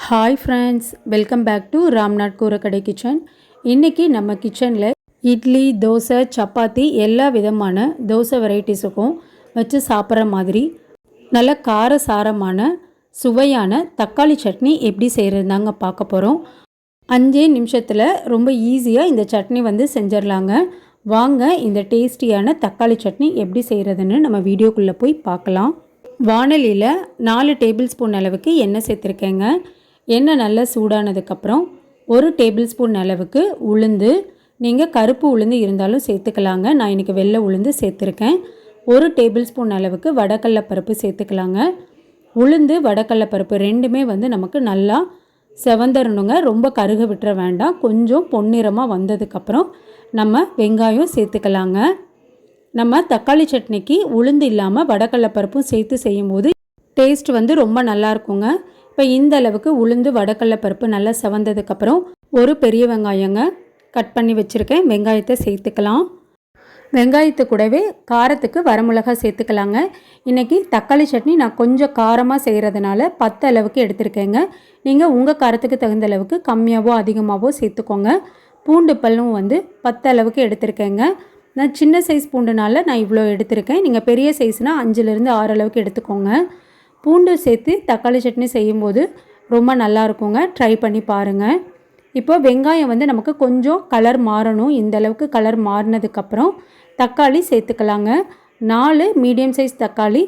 Hi friends, welcome back to Ramnath Koorakadai kitchen. இன்றைக்கி நம்ம கிச்சனில் இட்லி, தோசை, சப்பாத்தி எல்லா விதமான தோசை வெரைட்டிஸுக்கும் வச்சு சாப்பிட்ற மாதிரி நல்ல காரசாரமான சுவையான தக்காளி சட்னி எப்படி செய்கிறதுதாங்க பார்க்க போகிறோம். 5 நிமிஷத்தில் ரொம்ப ஈஸியாக இந்த சட்னி செஞ்சிடலாங்க. வாங்க இந்த டேஸ்டியான தக்காளி சட்னி எப்படி செய்கிறதுன்னு நம்ம வீடியோக்குள்ளே போய் பார்க்கலாம். வாணலியில் 4 டேபிள் ஸ்பூன் அளவுக்கு எண்ணெய் சேர்த்துருக்கேங்க. எண்ணெய் நல்லா சூடானதுக்கப்புறம் 1 டேபிள் ஸ்பூன் அளவுக்கு உளுந்து, நீங்கள் கருப்பு உளுந்து இருந்தாலும் சேர்த்துக்கலாங்க. நான் இன்றைக்கி வெள்ளை உளுந்து சேர்த்துருக்கேன். 1 டேபிள் ஸ்பூன் அளவுக்கு வடக்கடலைப்பருப்பு சேர்த்துக்கலாங்க. உளுந்து வடக்கடலைப்பருப்பு ரெண்டுமே நமக்கு நல்லா செவந்தரணுங்க. ரொம்ப கருக விட்டுற வேண்டாம். கொஞ்சம் பொன்னிறமாக வந்ததுக்கப்புறம் நம்ம வெங்காயம் சேர்த்துக்கலாங்க. நம்ம தக்காளி சட்னிக்கு உளுந்து இல்லாமல் வடக்கடலைப்பருப்பும் சேர்த்து செய்யும்போது டேஸ்ட் ரொம்ப நல்லா இருக்குங்க. இப்போ இந்த அளவுக்கு உளுந்து வடக்கடலைப்பருப்பு நல்லா செவந்ததுக்கப்புறம் ஒரு பெரிய வெங்காயங்க கட் பண்ணி வச்சுருக்கேன். வெங்காயத்தை சேர்த்துக்கலாம். வெங்காயத்து கூடவே காரத்துக்கு வரமிளகாய் சேர்த்துக்கலாங்க. இன்றைக்கி தக்காளி சட்னி நான் கொஞ்சம் காரமாக செய்கிறதுனால 10 அளவுக்கு எடுத்திருக்கேங்க. நீங்கள் உங்கள் காரத்துக்கு தகுந்த அளவுக்கு கம்மியாகவோ அதிகமாகவோ சேர்த்துக்கோங்க. பூண்டு பல்லும் 10 அளவுக்கு எடுத்திருக்கேங்க. நான் சின்ன சைஸ் பூண்டுனால நான் இவ்வளோ எடுத்திருக்கேன். நீங்கள் பெரிய சைஸ்னால் 5லேருந்து 6 அளவுக்கு எடுத்துக்கோங்க. பூண்டு சேர்த்து தக்காளி சட்னி செய்யும்போது ரொம்ப நல்லா இருக்குங்க. ட்ரை பண்ணி பாருங்கள். இப்போ வெங்காயம் நமக்கு கொஞ்சம் கலர் மாறணும். இந்த அளவுக்கு கலர் மாறினதுக்கப்புறம் தக்காளி சேர்த்துக்கலாங்க. 4 மீடியம் சைஸ் தக்காளி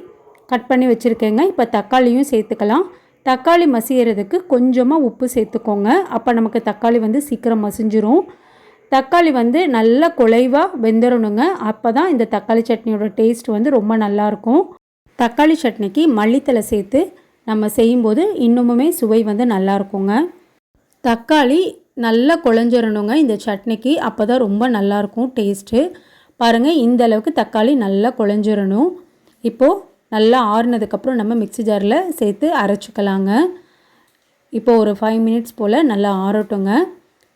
கட் பண்ணி வச்சுருக்கேங்க. இப்போ தக்காளியும் சேர்த்துக்கலாம். தக்காளி மசியறதுக்கு கொஞ்சமாக உப்பு சேர்த்துக்கோங்க. அப்போ நமக்கு தக்காளி சீக்கிரம் மசிஞ்சிரும். தக்காளி நல்லா குழைவாக வெந்துடணுங்க. அப்போ தான் இந்த தக்காளி சட்னியோட டேஸ்ட் ரொம்ப நல்லாயிருக்கும். தக்காளி சட்னிக்கு மல்லித்தலை சேர்த்து நம்ம செய்யும்போது இன்னுமுமே சுவை நல்லா இருக்குங்க. தக்காளி நல்லா குழஞ்சிடணுங்க இந்த சட்னிக்கு. அப்போ தான் ரொம்ப நல்லாயிருக்கும் டேஸ்ட்டு. பாருங்கள், இந்த அளவுக்கு தக்காளி நல்லா குழஞ்சிடணும். இப்போது நல்லா ஆறுனதுக்கப்புறம் நம்ம மிக்ஸி ஜாரில் சேர்த்து அரைச்சிக்கலாங்க. இப்போது ஒரு 5 மினிட்ஸ் போல் நல்லா ஆறட்டுங்க.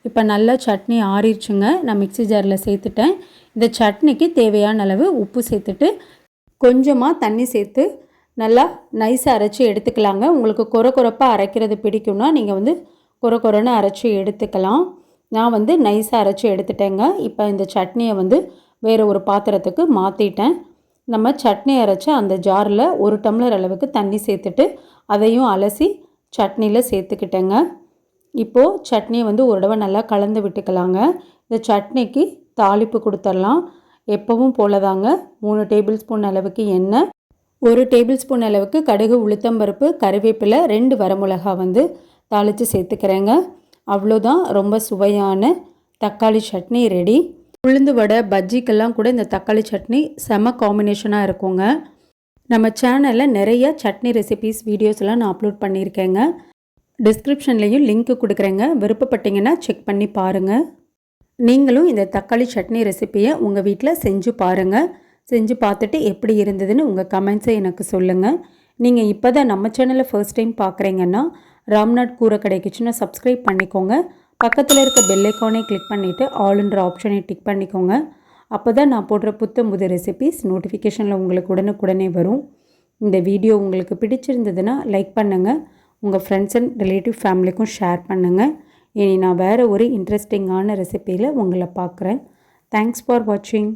இப்போ நல்லா சட்னி ஆறிடுச்சுங்க. நான் மிக்ஸி ஜாரில் சேர்த்துட்டேன். இந்த சட்னிக்கு தேவையான அளவு உப்பு சேர்த்துட்டு கொஞ்சமாக தண்ணி சேர்த்து நல்லா நைஸாக அரைச்சி எடுத்துக்கலாங்க. உங்களுக்கு கொரப்பாக அரைக்கிறது பிடிக்கும்னா நீங்கள் கொரன்னு அரைச்சி எடுத்துக்கலாம். நான் நைஸாக அரைச்சி எடுத்துட்டேங்க. இப்போ இந்த சட்னியை வேறு ஒரு பாத்திரத்துக்கு மாற்றிட்டேன். நம்ம சட்னி அரைச்சி அந்த ஜாரில் 1 டம்ளர் அளவுக்கு தண்ணி சேர்த்துட்டு அதையும் அலசி சட்னியில் சேர்த்துக்கிட்டேங்க. இப்போது சட்னியை ஒரு தடவை நல்லா கலந்து விட்டுக்கலாங்க. இந்த சட்னிக்கு தாளிப்பு கொடுத்துடலாம். எப்பவும் போல தாங்க 3 டேபிள் ஸ்பூன் அளவுக்கு எண்ணெய், 1 டேபிள் ஸ்பூன் அளவுக்கு கடுகு, உளுத்தம்பருப்பு, கருவேப்பிலை, 2 வரமிளகாய் தாளித்து சேர்த்துக்கிறேங்க. அவ்வளோதான், ரொம்ப சுவையான தக்காளி சட்னி ரெடி. உளுந்து வடை, பஜ்ஜிக்கெல்லாம் கூட இந்த தக்காளி சட்னி செம காம்பினேஷனாக இருக்குங்க. நம்ம சேனலில் நிறைய சட்னி ரெசிபீஸ் வீடியோஸ்லாம் நான் அப்லோட் பண்ணியிருக்கேங்க. டிஸ்கிரிப்ஷன்லேயும் லிங்க்கு கொடுக்குறேங்க. விருப்பப்பட்டீங்கன்னா செக் பண்ணி பாருங்கள். நீங்களும் இந்த தக்காளி சட்னி ரெசிப்பியை உங்கள் வீட்டில் செஞ்சு பாருங்கள். செஞ்சு பார்த்துட்டு எப்படி இருந்ததுன்னு உங்கள் கமெண்ட்ஸை எனக்கு சொல்லுங்கள். நீங்கள் இப்போ தான் நம்ம சேனலை ஃபர்ஸ்ட் டைம் பார்க்குறீங்கன்னா ராம்நாத் கூரக்கடை கிச்சனை சப்ஸ்கிரைப் பண்ணிக்கோங்க. பக்கத்தில் இருக்க பெல் ஐக்கானை கிளிக் பண்ணிவிட்டு ஆல்ன்ற ஆப்ஷனை டிக் பண்ணிக்கோங்க. அப்போ தான் நான் போடுற புது ரெசிபிஸ் நோட்டிஃபிகேஷனில் உங்களுக்கு உடனுக்குடனே வரும். இந்த வீடியோ உங்களுக்கு பிடிச்சிருந்ததுன்னா லைக் பண்ணுங்கள். உங்கள் ஃப்ரெண்ட்ஸ் அண்ட் ரிலேட்டிவ் ஃபேமிலிக்கும் ஷேர் பண்ணுங்கள். இனி நான் வேறு ஒரு இன்ட்ரெஸ்டிங்கான ரெசிப்பியில் உங்களை பார்க்குறேன். தேங்க்ஸ் ஃபார் வாட்சிங்.